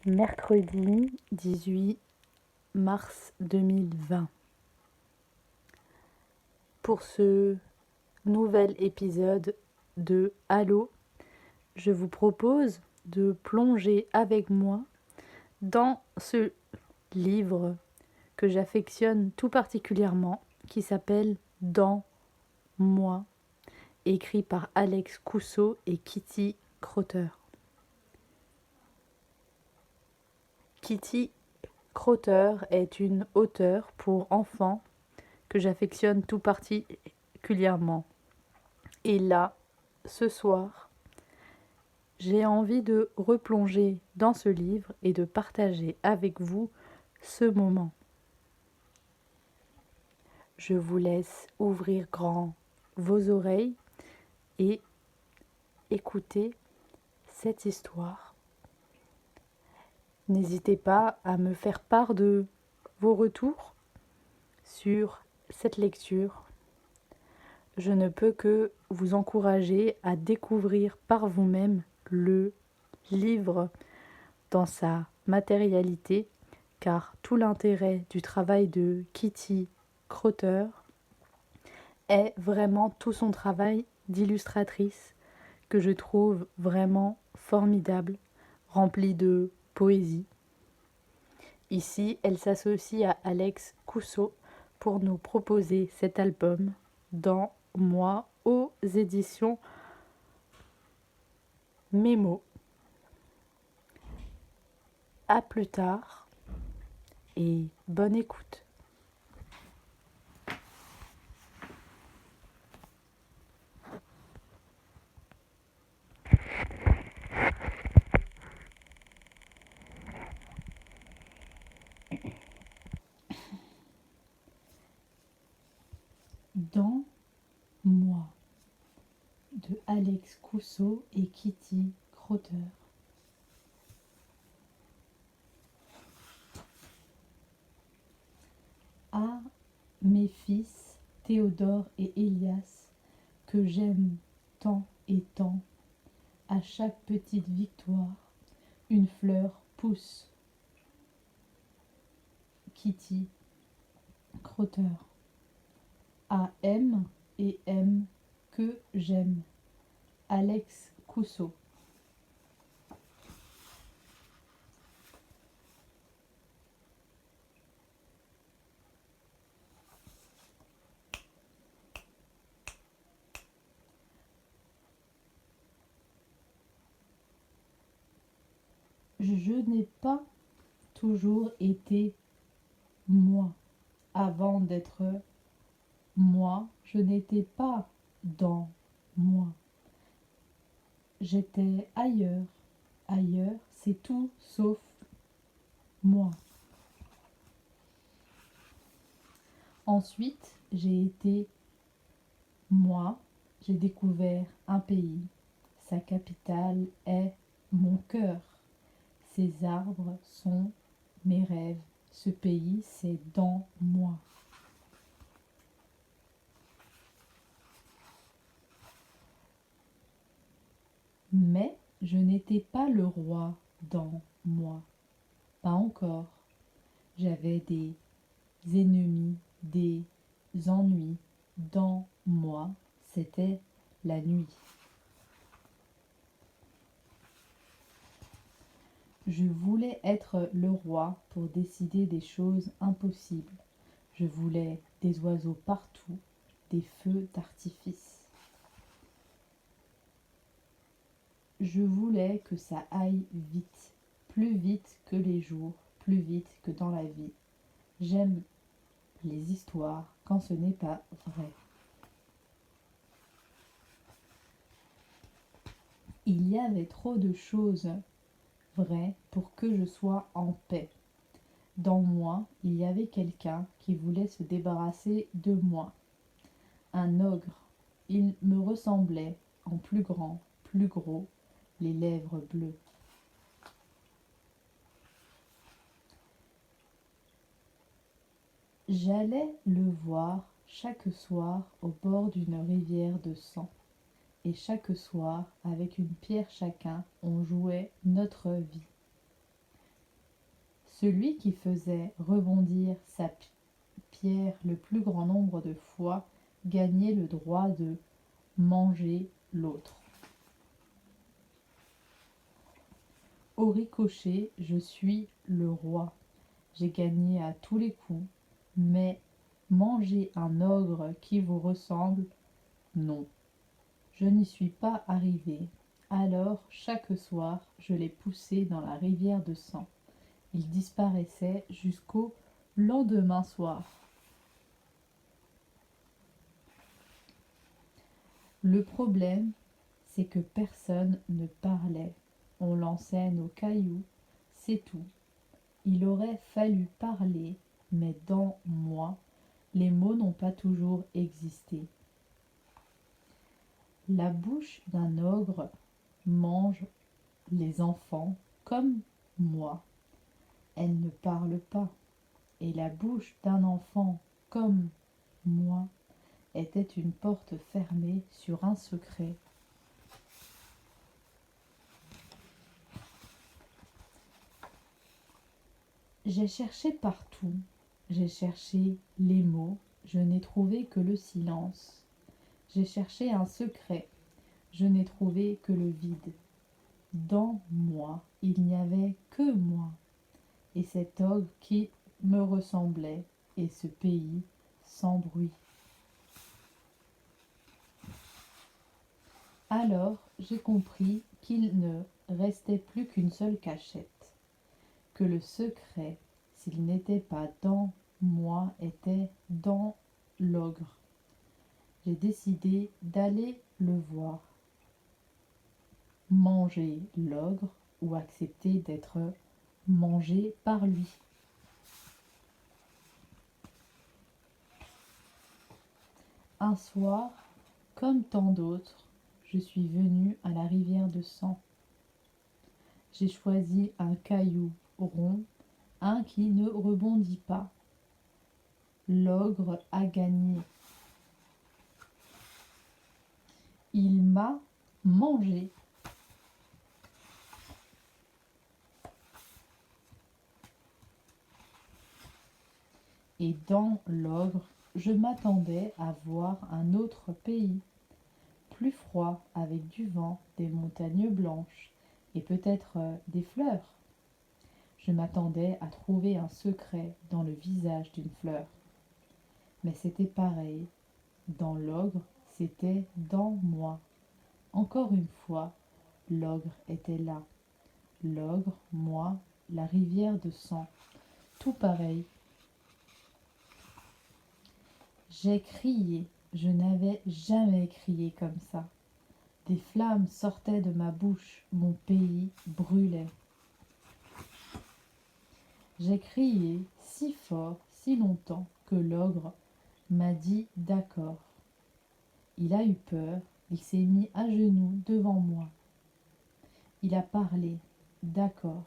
Mercredi 18 mars 2020. Pour ce nouvel épisode de Halo, je vous propose de plonger avec moi dans ce livre que j'affectionne tout particulièrement, qui s'appelle Dans moi, écrit par Alex Cousso et Kitty Crotter. Kitty Crotter est une auteure pour enfants que j'affectionne tout particulièrement. Et là, ce soir, j'ai envie de replonger dans ce livre et de partager avec vous ce moment. Je vous laisse ouvrir grand vos oreilles et écouter cette histoire. N'hésitez pas à me faire part de vos retours sur cette lecture. Je ne peux que vous encourager à découvrir par vous-même le livre dans sa matérialité, car tout l'intérêt du travail de Kitty Crotter est vraiment tout son travail d'illustratrice que je trouve vraiment formidable, rempli de poésie. Ici, elle s'associe à Alex Cousso pour nous proposer cet album Dans moi aux éditions Mémo. À plus tard et bonne écoute. Dans moi de Alex Cousso et Kitty Crotter. À mes fils Théodore et Elias, que j'aime tant et tant, à chaque petite victoire, une fleur pousse. Kitty Crotter. À M et M, que j'aime. Alex Cousso. Je n'ai pas toujours été moi. Avant d'être moi, je n'étais pas dans moi. J'étais ailleurs. Ailleurs, c'est tout sauf moi. Ensuite, j'ai été moi. J'ai découvert un pays. Sa capitale est mon cœur. Ses arbres sont mes rêves. Ce pays, c'est dans moi. Mais je n'étais pas le roi dans moi. Pas encore. J'avais des ennemis, des ennuis. Dans moi, c'était la nuit. Je voulais être le roi pour décider des choses impossibles. Je voulais des oiseaux partout, des feux d'artifice. Je voulais que ça aille vite, plus vite que les jours, plus vite que dans la vie. J'aime les histoires quand ce n'est pas vrai. Il y avait trop de choses vraies pour que je sois en paix. Dans moi, il y avait quelqu'un qui voulait se débarrasser de moi. Un ogre. Il me ressemblait en plus grand, plus gros, les lèvres bleues. J'allais le voir chaque soir au bord d'une rivière de sang. Et chaque soir, avec une pierre chacun, on jouait notre vie. Celui qui faisait rebondir sa pierre le plus grand nombre de fois gagnait le droit de manger l'autre. Au ricochet, je suis le roi. J'ai gagné à tous les coups, mais manger un ogre qui vous ressemble, non. Je n'y suis pas arrivé. Alors, chaque soir, je les poussais dans la rivière de sang. Ils disparaissaient jusqu'au lendemain soir. Le problème, c'est que personne ne parlait. On lançait nos cailloux, c'est tout. Il aurait fallu parler, mais dans moi, les mots n'ont pas toujours existé. La bouche d'un ogre mange les enfants comme moi. Elle ne parle pas. Et la bouche d'un enfant comme moi était une porte fermée sur un secret. J'ai cherché partout, j'ai cherché les mots, je n'ai trouvé que le silence. J'ai cherché un secret, je n'ai trouvé que le vide. Dans moi, il n'y avait que moi, et cet ogre qui me ressemblait, et ce pays sans bruit. Alors j'ai compris qu'il ne restait plus qu'une seule cachette, que le secret, s'il n'était pas dans moi, était dans l'ogre. J'ai décidé d'aller le voir, manger l'ogre ou accepter d'être mangé par lui. Un soir, comme tant d'autres, je suis venue à la rivière de sang. J'ai choisi un caillou rond, un qui ne rebondit pas. L'ogre a gagné. Il m'a mangé. Et dans l'ogre, je m'attendais à voir un autre pays, plus froid, avec du vent, des montagnes blanches et peut-être des fleurs. Je m'attendais à trouver un secret dans le visage d'une fleur. Mais c'était pareil. Dans l'ogre, c'était dans moi. Encore une fois, l'ogre était là. L'ogre, moi, la rivière de sang. Tout pareil. J'ai crié. Je n'avais jamais crié comme ça. Des flammes sortaient de ma bouche. Mon pays brûlait. J'ai crié si fort, si longtemps, que l'ogre m'a dit d'accord. Il a eu peur, il s'est mis à genoux devant moi. Il a parlé, d'accord.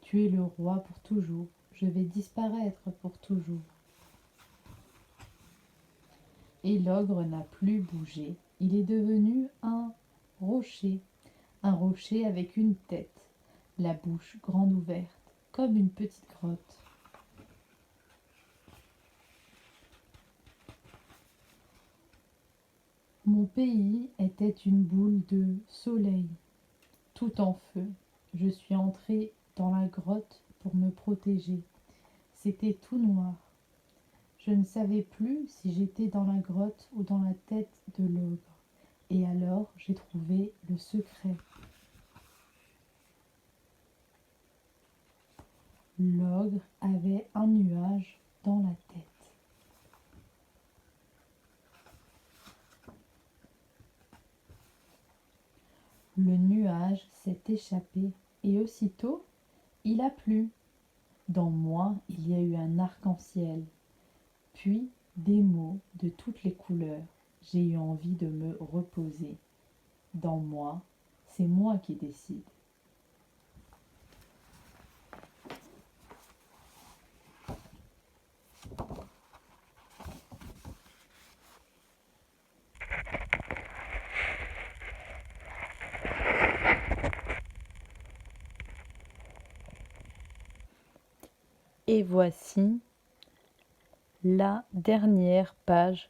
Tu es le roi pour toujours, je vais disparaître pour toujours. Et l'ogre n'a plus bougé, il est devenu un rocher avec une tête, la bouche grande ouverte, comme une petite grotte. Mon pays était une boule de soleil, tout en feu. Je suis entrée dans la grotte pour me protéger. C'était tout noir. Je ne savais plus si j'étais dans la grotte ou dans la tête de l'ogre. Et alors j'ai trouvé le secret. L'ogre avait un nuage dans la tête. Le nuage s'est échappé et aussitôt il a plu. Dans moi, il y a eu un arc-en-ciel, puis des mots de toutes les couleurs. J'ai eu envie de me reposer. Dans moi, c'est moi qui décide. Et voici la dernière page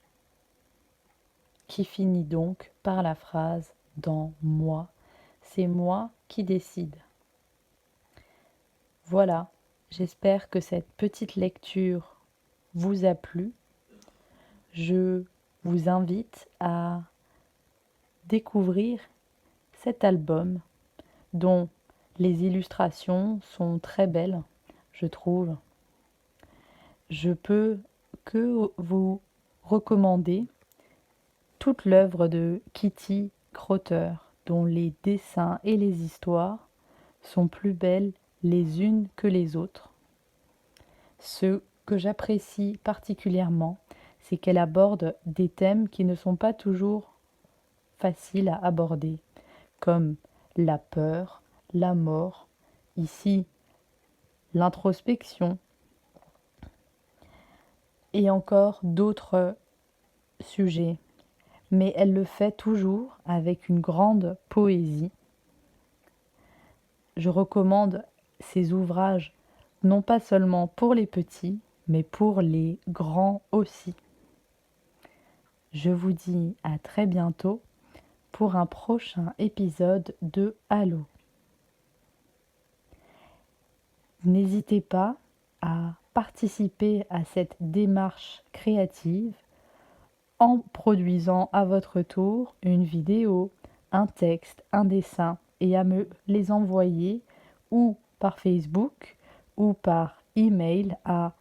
qui finit donc par la phrase « Dans moi, c'est moi qui décide ». Voilà, j'espère que cette petite lecture vous a plu. Je vous invite à découvrir cet album dont les illustrations sont très belles, je trouve. Je peux que vous recommander toute l'œuvre de Kitty Crotter, dont les dessins et les histoires sont plus belles les unes que les autres. Ce que j'apprécie particulièrement, c'est qu'elle aborde des thèmes qui ne sont pas toujours faciles à aborder, comme la peur, la mort, ici l'introspection, et encore d'autres sujets. Mais elle le fait toujours avec une grande poésie. Je recommande ces ouvrages non pas seulement pour les petits, mais pour les grands aussi. Je vous dis à très bientôt pour un prochain épisode de Halo. N'hésitez pas à participer à cette démarche créative en produisant à votre tour une vidéo, un texte, un dessin et à me les envoyer ou par Facebook ou par email à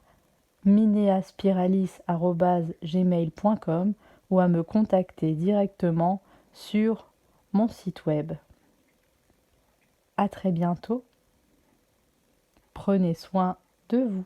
mineaspiralis@gmail.com ou à me contacter directement sur mon site web. À très bientôt. Prenez soin de vous.